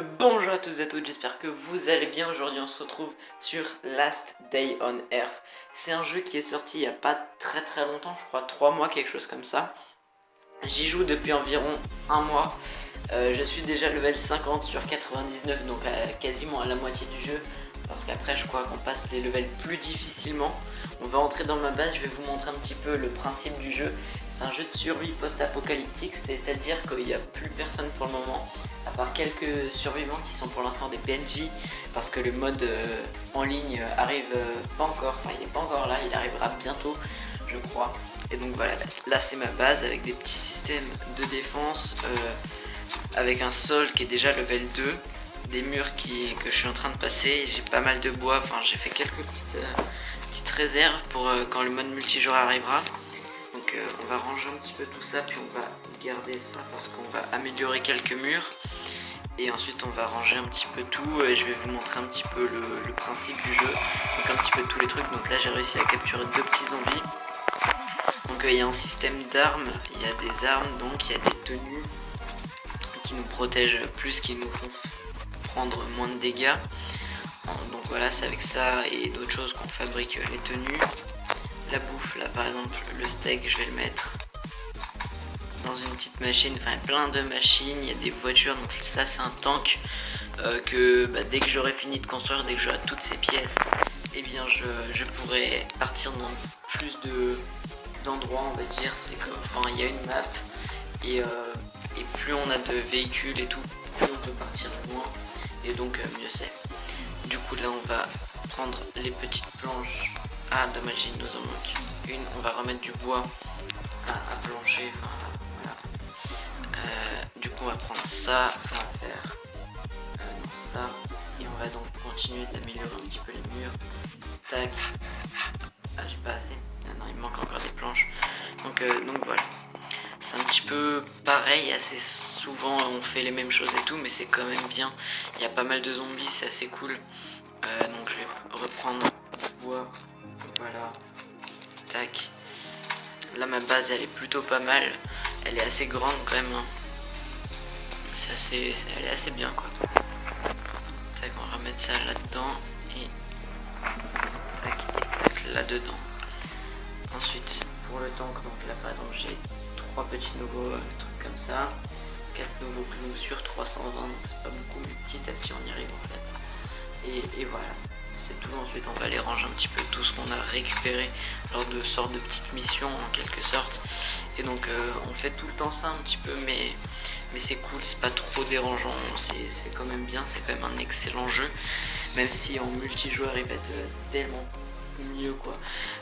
Bonjour à tous et à toutes, j'espère que vous allez bien. Aujourd'hui on se retrouve sur Last Day on Earth. C'est un jeu qui est sorti il n'y a pas très longtemps, je crois 3 mois, quelque chose comme ça. J'y joue depuis environ un mois. Je suis déjà level 50 sur 99, donc quasiment à la moitié du jeu. Parce qu'après je crois qu'on passe les levels plus difficilement. On va entrer dans ma base, je vais vous montrer un petit peu le principe du jeu. C'est un jeu de survie post-apocalyptique, c'est-à-dire qu'il n'y a plus personne pour le moment, à part quelques survivants qui sont pour l'instant des PNJ, parce que le mode en ligne arrive pas encore, enfin il n'est pas encore là, il arrivera bientôt je crois. Et donc voilà, là c'est ma base avec des petits systèmes de défense, avec un sol qui est déjà level 2, des murs que je suis en train de passer, j'ai pas mal de bois, enfin j'ai fait quelques petites réserves pour quand le mode multijoueur arrivera. Donc on va ranger un petit peu tout ça, puis on va garder ça parce qu'on va améliorer quelques murs. Et ensuite on va ranger un petit peu tout et je vais vous montrer un petit peu le principe du jeu. Donc un petit peu tous les trucs. Donc là j'ai réussi à capturer 2 petits zombies. Donc il y a un système d'armes, il y a des armes, donc il y a des tenues qui nous protègent plus, qui nous font prendre moins de dégâts. Donc voilà, c'est avec ça et d'autres choses qu'on fabrique les tenues. La bouffe, là par exemple le steak, je vais le mettre dans une petite machine, enfin plein de machines, il y a des voitures, donc ça c'est un tank que dès que j'aurai fini de construire, dès que j'aurai toutes ces pièces, et bien je pourrai partir dans plus d'endroits, on va dire. C'est comme, enfin il y a une map et plus on a de véhicules et tout, plus on peut partir loin et donc mieux c'est. Du coup là on va prendre les petites planches. Ah dommage, il nous en manque une, on va remettre du bois à plancher, enfin voilà. Du coup on va prendre ça, on va faire ça et on va donc continuer d'améliorer un petit peu les murs. Tac. Ah j'ai pas assez, ah, non il me manque encore des planches. Donc voilà, c'est un petit peu pareil, assez souvent on fait les mêmes choses et tout, mais c'est quand même bien. Il y a pas mal de zombies, c'est assez cool. Donc je vais reprendre du bois, voilà, tac. Là ma base elle est plutôt pas mal, elle est assez grande quand même, hein. Elle est assez bien quoi. Tac, on va remettre ça là-dedans et tac, là dedans. Ensuite pour le tank, donc là par exemple j'ai 3 petits nouveaux trucs comme ça, 4 nouveaux clous sur 320, donc c'est pas beaucoup, mais petit à petit on y arrive en fait. Et voilà, c'est tout. Ensuite on va aller ranger un petit peu tout ce qu'on a récupéré lors de sortes de petites missions en quelque sorte. Et donc on fait tout le temps ça un petit peu, mais c'est cool, c'est pas trop dérangeant, c'est quand même bien, c'est quand même un excellent jeu, même si en multijoueur il va être tellement mieux quoi.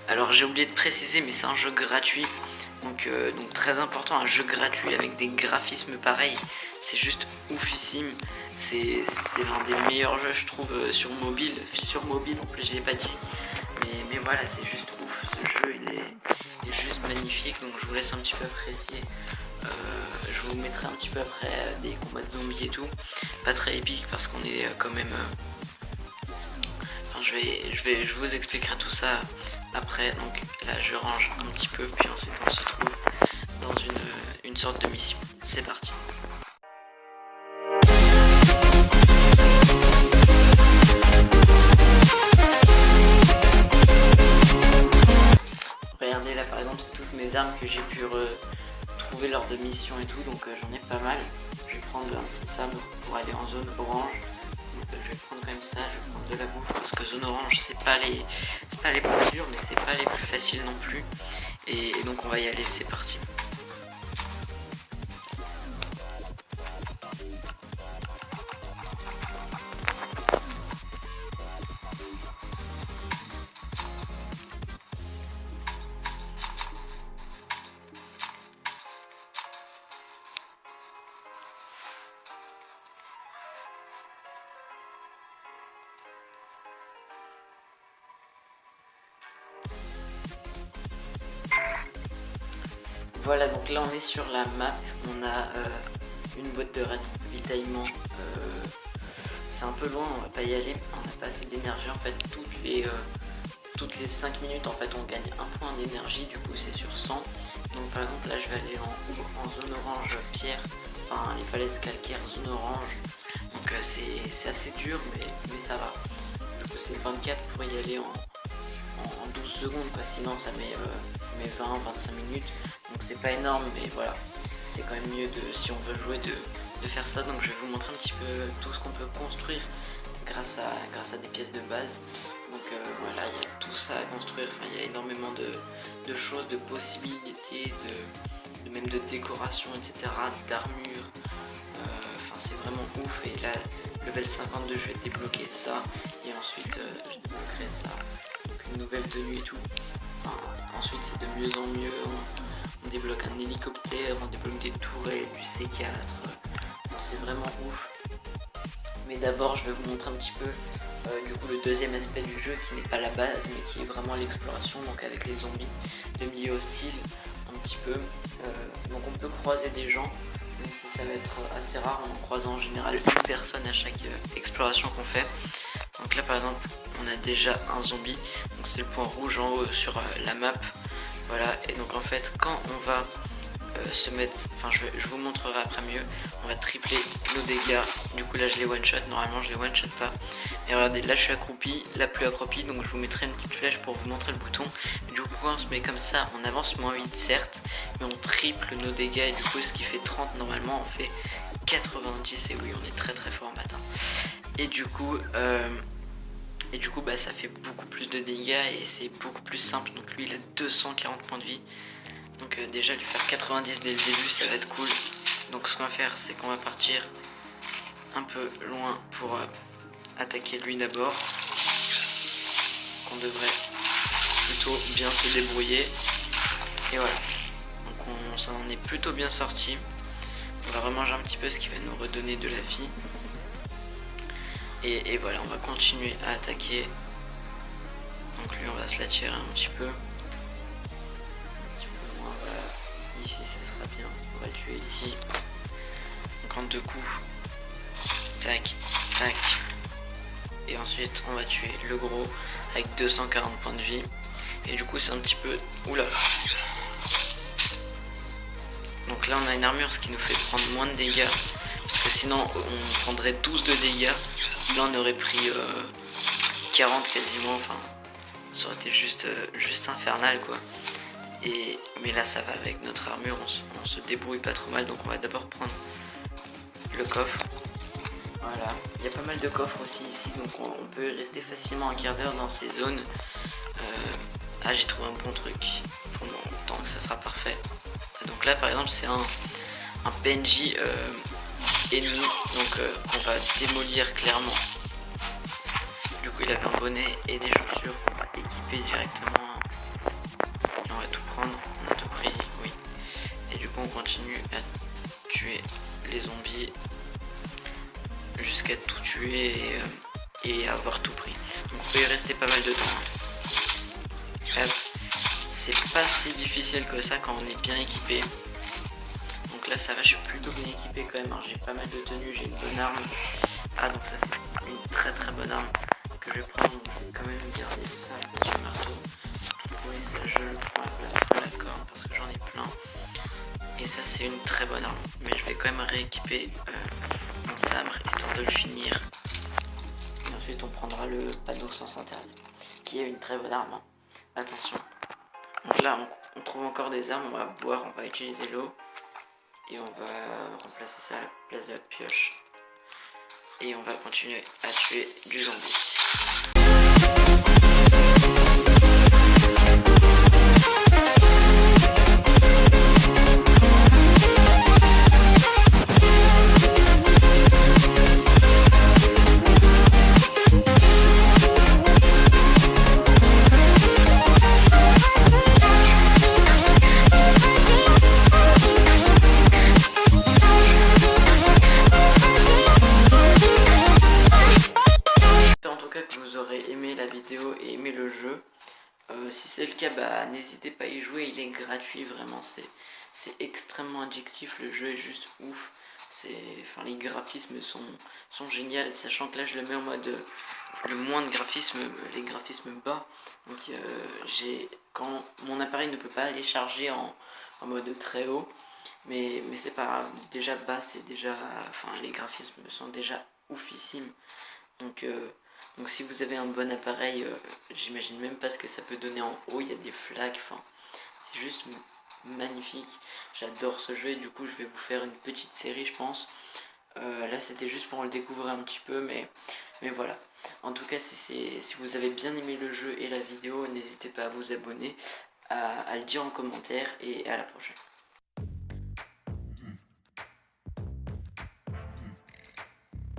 Alors j'ai oublié de préciser, mais c'est un jeu gratuit, donc très important, un jeu gratuit avec des graphismes pareils, c'est juste oufissime. C'est l'un des meilleurs jeux je trouve sur mobile en plus je l'ai pas dit, mais voilà, c'est juste ouf, ce jeu il est juste magnifique. Donc je vous laisse un petit peu apprécier. Je vous mettrai un petit peu après des combats de zombies et tout, pas très épique parce qu'on est quand même enfin, je vous expliquerai tout ça après. Donc là je range un petit peu, puis ensuite on se retrouve dans une sorte de mission. C'est parti. Regardez là par exemple, c'est toutes mes armes que j'ai pu trouver lors de missions et tout, donc j'en ai pas mal. Je vais prendre un petit sabre pour aller en zone orange. Donc, je vais prendre quand même ça, je vais prendre de la bouffe parce que zone orange c'est pas les plus durs, mais c'est pas les plus faciles non plus. Et donc on va y aller, c'est parti. Voilà, donc là on est sur la map, on a une boîte de ravitaillement, c'est un peu loin, on va pas y aller, on n'a pas assez d'énergie en fait, toutes les 5 minutes en fait on gagne un point d'énergie, du coup c'est sur 100. Donc par exemple là je vais aller en zone orange pierre, enfin les falaises calcaires zone orange. Donc c'est assez dur, mais ça va. Du coup c'est 24 pour y aller en 12 secondes quoi, sinon ça met 20-25 minutes, donc c'est pas énorme, mais voilà, c'est quand même mieux si on veut jouer de faire ça. Donc je vais vous montrer un petit peu tout ce qu'on peut construire grâce à des pièces de base. Donc voilà, il y a tout ça à construire, enfin, il y a énormément de choses, de possibilités, même de décoration, etc., d'armure. Enfin c'est vraiment ouf. Et là, level 52, je vais débloquer ça, et ensuite je débloquerai ça, donc une nouvelle tenue et tout. Enfin, ensuite c'est de mieux en mieux, on débloque un hélicoptère, on débloque des tourelles, du C4, c'est vraiment ouf. Mais d'abord je vais vous montrer un petit peu du coup le deuxième aspect du jeu, qui n'est pas la base mais qui est vraiment l'exploration, donc avec les zombies, le milieu hostile un petit peu. Donc on peut croiser des gens, même si ça va être assez rare, on en croise en général une personne à chaque exploration qu'on fait. Donc là par exemple on a déjà un zombie, donc c'est le point rouge en haut sur la map. Voilà, et donc en fait quand on va se mettre, enfin je vous montrerai après mieux, on va tripler nos dégâts. Du coup là je les one shot, normalement je les one shot pas, et regardez là je suis accroupi, là plus accroupi, donc je vous mettrai une petite flèche pour vous montrer le bouton. Et du coup quand on se met comme ça, on avance moins vite certes, mais on triple nos dégâts, et du coup ce qui fait 30 normalement on fait 90, et oui on est très très fort en matin. Et du coup bah, ça fait beaucoup plus de dégâts et c'est beaucoup plus simple. Donc lui il a 240 points de vie, donc déjà lui faire 90 dès le début ça va être cool. Donc ce qu'on va faire c'est qu'on va partir un peu loin pour attaquer lui d'abord, qu'on devrait plutôt bien se débrouiller. Et voilà, donc on s'en est plutôt bien sorti. On va remanger un petit peu, ce qui va nous redonner de la vie. Et voilà, on va continuer à attaquer. Donc lui on va se l'attirer un petit peu. Moins, voilà. Ici ça sera bien, on va le tuer ici. Donc en 2 coups. Tac, tac. Et ensuite on va tuer le gros avec 240 points de vie. Et du coup c'est un petit peu... Oula. Donc là on a une armure, ce qui nous fait prendre moins de dégâts, parce que sinon on prendrait 12 de dégâts. Là on aurait pris 40 quasiment, enfin ça aurait été juste infernal quoi. Mais là ça va avec notre armure, on se débrouille pas trop mal. Donc on va d'abord prendre le coffre. Voilà, il y a pas mal de coffres aussi ici, donc on peut rester facilement un quart d'heure dans ces zones. Ah j'ai trouvé un bon truc, tant que ça sera parfait. Donc là par exemple c'est un PNJ ennemi, donc on va démolir clairement. Du coup il avait un bonnet et des chaussures qu'on va équiper directement. Et on va tout prendre, on a tout pris, oui. Et du coup on continue à tuer les zombies jusqu'à tout tuer et avoir tout pris. Donc vous pouvez y rester pas mal de temps. C'est pas si difficile que ça quand on est bien équipé. Donc là ça va, je suis plutôt bien équipé quand même, hein. J'ai pas mal de tenues, j'ai une bonne arme. Ah donc ça c'est une très très bonne arme que je vais prendre. Donc je vais quand même garder ça, le petit marteau. Oui ça je le prends à la corde parce que j'en ai plein. Et ça c'est une très bonne arme, mais je vais quand même rééquiper mon sabre histoire de le finir. Et ensuite on prendra le panneau sens interdit, qui est une très bonne arme, hein. Attention. Donc là on trouve encore des armes, on va boire, on va utiliser l'eau. Et on va remplacer ça à la place de la pioche. Et on va continuer à tuer du zombie. Que vous aurez aimé la vidéo et aimé le jeu. Si c'est le cas, bah n'hésitez pas à y jouer, il est gratuit, vraiment c'est extrêmement addictif, le jeu est juste ouf. Enfin, les graphismes sont géniaux, sachant que là je le mets en mode le moins de graphismes, les graphismes bas. Donc quand mon appareil ne peut pas aller charger en mode très haut, mais c'est pas grave, déjà bas, c'est déjà, enfin les graphismes sont déjà oufissime. Donc si vous avez un bon appareil, j'imagine même pas ce que ça peut donner en haut. Il y a des flaques, enfin c'est juste magnifique. J'adore ce jeu et du coup je vais vous faire une petite série, je pense. Là c'était juste pour le découvrir un petit peu, mais voilà. En tout cas, si vous avez bien aimé le jeu et la vidéo, n'hésitez pas à vous abonner, à le dire en commentaire et à la prochaine.